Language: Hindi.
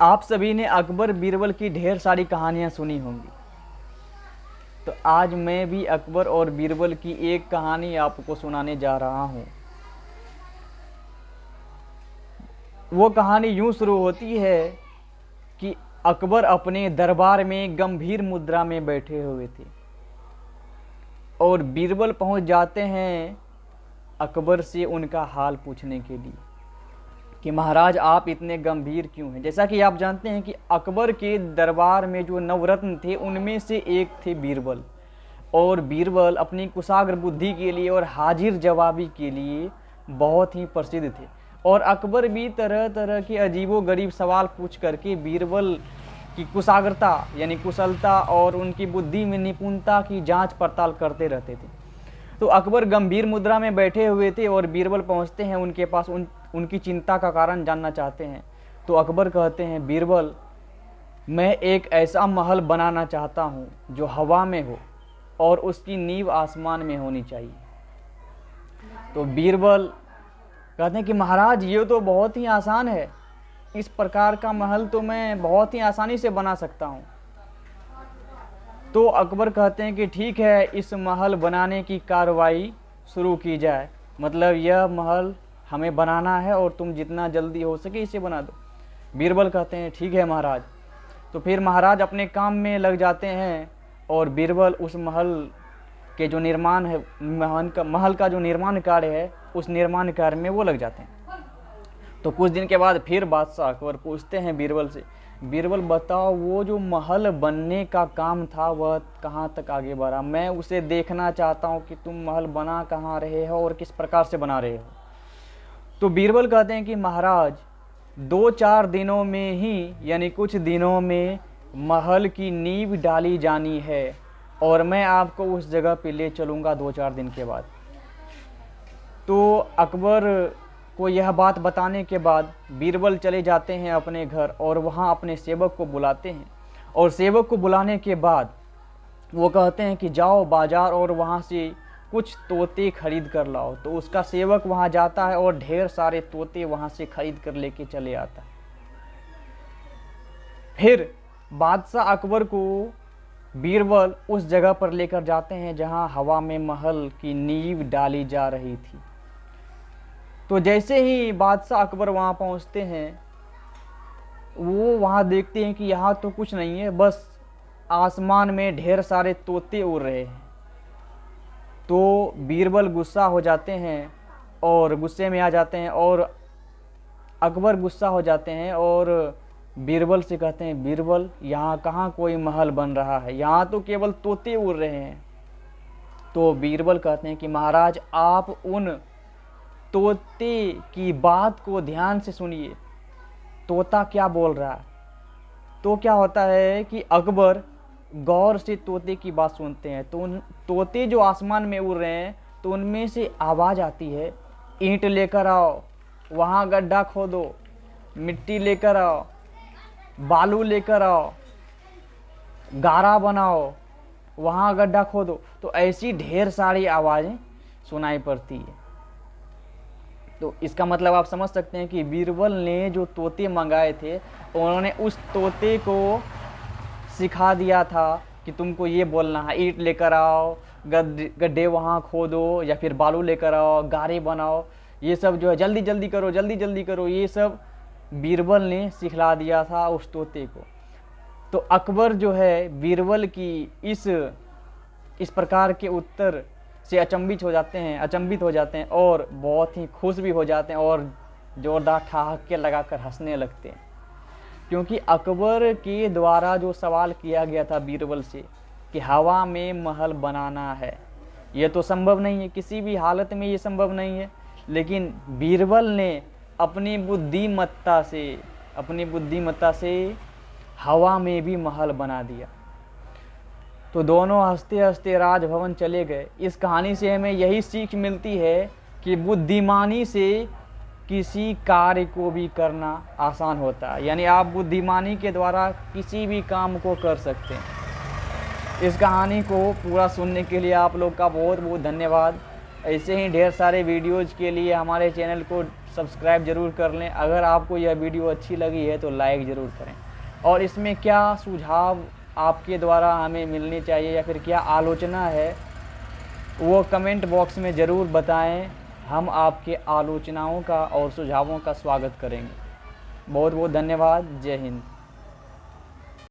आप सभी ने अकबर बीरबल की ढेर सारी कहानियां सुनी होंगी, तो आज मैं भी अकबर और बीरबल की एक कहानी आपको सुनाने जा रहा हूं। वो कहानी यूं शुरू होती है कि अकबर अपने दरबार में गंभीर मुद्रा में बैठे हुए थे और बीरबल पहुंच जाते हैं अकबर से उनका हाल पूछने के लिए कि महाराज आप इतने गंभीर क्यों हैं। जैसा कि आप जानते हैं कि अकबर के दरबार में जो नवरत्न थे उनमें से एक थे बीरबल, और बीरबल अपनी कुशाग्र बुद्धि के लिए और हाजिर जवाबी के लिए बहुत ही प्रसिद्ध थे। और अकबर भी तरह तरह के अजीबोगरीब सवाल पूछ करके बीरबल की कुशाग्रता यानी कुशलता और उनकी बुद्धि में निपुणता की जांच पड़ताल करते रहते थे। तो अकबर गंभीर मुद्रा में बैठे हुए थे और बीरबल पहुंचते हैं उनके पास, उनकी चिंता का कारण जानना चाहते हैं। तो अकबर कहते हैं, बीरबल मैं एक ऐसा महल बनाना चाहता हूं जो हवा में हो और उसकी नींव आसमान में होनी चाहिए। तो बीरबल कहते हैं कि महाराज ये तो बहुत ही आसान है, इस प्रकार का महल तो मैं बहुत ही आसानी से बना सकता हूँ। तो अकबर कहते हैं कि ठीक है, इस महल बनाने की कार्रवाई शुरू की जाए, मतलब यह महल हमें बनाना है और तुम जितना जल्दी हो सके इसे बना दो। बीरबल कहते हैं ठीक है महाराज। तो फिर महाराज अपने काम में लग जाते हैं और बीरबल उस महल के जो निर्माण है, महल का जो निर्माण कार्य है, उस निर्माण कार्य में वो लग जाते हैं। तो कुछ दिन के बाद फिर बादशाह अकबर पूछते हैं बीरबल से, बीरबल बताओ वो जो महल बनने का काम था वह कहाँ तक आगे बढ़ा, मैं उसे देखना चाहता हूँ कि तुम महल बना कहाँ रहे हो और किस प्रकार से बना रहे हो। तो बीरबल कहते हैं कि महाराज 2-4 दिनों में ही यानी कुछ दिनों में महल की नींव डाली जानी है और मैं आपको उस जगह पे ले चलूँगा 2-4 दिन के बाद। तो अकबर को यह बात बताने के बाद बीरबल चले जाते हैं अपने घर और वहाँ अपने सेवक को बुलाते हैं, और सेवक को बुलाने के बाद वो कहते हैं कि जाओ बाजार और वहाँ से कुछ तोते खरीद कर लाओ। तो उसका सेवक वहाँ जाता है और ढेर सारे तोते वहाँ से खरीद कर लेके चले आता है। फिर बादशाह अकबर को बीरबल उस जगह पर लेकर जाते हैं जहाँ हवा में महल की नींव डाली जा रही थी। तो जैसे ही बादशाह अकबर वहाँ पहुँचते हैं, वो वहाँ देखते हैं कि यहाँ तो कुछ नहीं है, बस आसमान में ढेर सारे तोते उड़ रहे हैं। तो बीरबल गुस्सा हो जाते हैं और गुस्से में आ जाते हैं, और अकबर गुस्सा हो जाते हैं और बीरबल से कहते हैं, बीरबल यहाँ कहाँ कोई महल बन रहा है, यहाँ तो केवल तोते उड़ रहे हैं। तो बीरबल कहते हैं कि महाराज आप उन तोते की बात को ध्यान से सुनिए, तोता क्या बोल रहा है। तो क्या होता है कि अकबर गौर से तोते की बात सुनते हैं। तो उन तोते जो आसमान में उड़ रहे हैं, तो उनमें से आवाज़ आती है, ईंट लेकर आओ, वहाँ गड्ढा खोदो, मिट्टी लेकर आओ, बालू लेकर आओ, गारा बनाओ, वहाँ गड्ढा खोदो। तो ऐसी ढेर सारी आवाज़ें सुनाई पड़ती है। तो इसका मतलब आप समझ सकते हैं कि बीरबल ने जो तोते मंगाए थे, उन्होंने उस तोते को सिखा दिया था कि तुमको ये बोलना है, ईंट लेकर आओ, गड्ढे वहाँ खोदो, या फिर बालू लेकर आओ, गारे बनाओ, ये सब जो है जल्दी जल्दी करो, जल्दी जल्दी करो, ये सब बीरबल ने सिखला दिया था उस तोते को। तो अकबर जो है बीरबल की इस प्रकार के उत्तर से अचंभित हो जाते हैं और बहुत ही खुश भी हो जाते हैं और जोरदार ठहाके लगाकर हंसने लगते हैं, क्योंकि अकबर के द्वारा जो सवाल किया गया था बीरबल से कि हवा में महल बनाना है, ये तो संभव नहीं है, किसी भी हालत में ये संभव नहीं है। लेकिन बीरबल ने अपनी बुद्धिमत्ता से हवा में भी महल बना दिया। तो दोनों हंसते हंसते राजभवन चले गए। इस कहानी से हमें यही सीख मिलती है कि बुद्धिमानी से किसी कार्य को भी करना आसान होता है, यानी आप बुद्धिमानी के द्वारा किसी भी काम को कर सकते हैं। इस कहानी को पूरा सुनने के लिए आप लोग का बहुत बहुत धन्यवाद। ऐसे ही ढेर सारे वीडियोज़ के लिए हमारे चैनल को सब्सक्राइब ज़रूर कर लें। अगर आपको यह वीडियो अच्छी लगी है तो लाइक ज़रूर करें, और इसमें क्या सुझाव आपके द्वारा हमें मिलने चाहिए या फिर क्या आलोचना है वो कमेंट बॉक्स में ज़रूर बताएं। हम आपके आलोचनाओं का और सुझावों का स्वागत करेंगे। बहुत बहुत धन्यवाद। जय हिंद।